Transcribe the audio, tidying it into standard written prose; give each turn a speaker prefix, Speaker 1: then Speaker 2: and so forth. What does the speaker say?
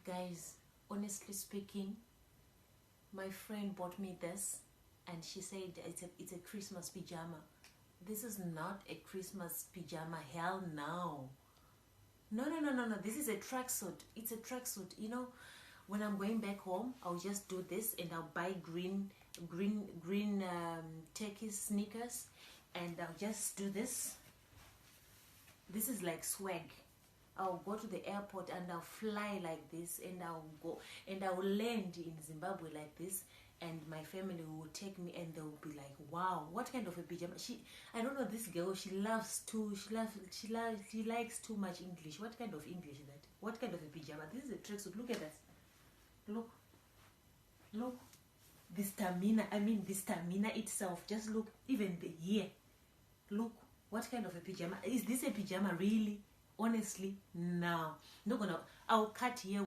Speaker 1: Guys, honestly speaking, my friend bought me this and she said it's a Christmas pajama. This is not a Christmas pajama. Hell no. No. This is a tracksuit. It's a tracksuit. You know, when I'm going back home, I'll just do this and I'll buy green turkey sneakers and I'll just do this. This is like swag. I'll go to the airport and I'll fly like this and I'll go and I'll land in Zimbabwe like this, and my family will take me and they'll be like, wow, what kind of a pajama? I don't know, this girl, she likes too much English. What kind of English is that? What kind of a pajama? This is a tracksuit. Look at that. Look the stamina. The stamina itself. Just look, even the hair. Look, what kind of a pajama? Is this a pajama really? Honestly, no. I'll cut here.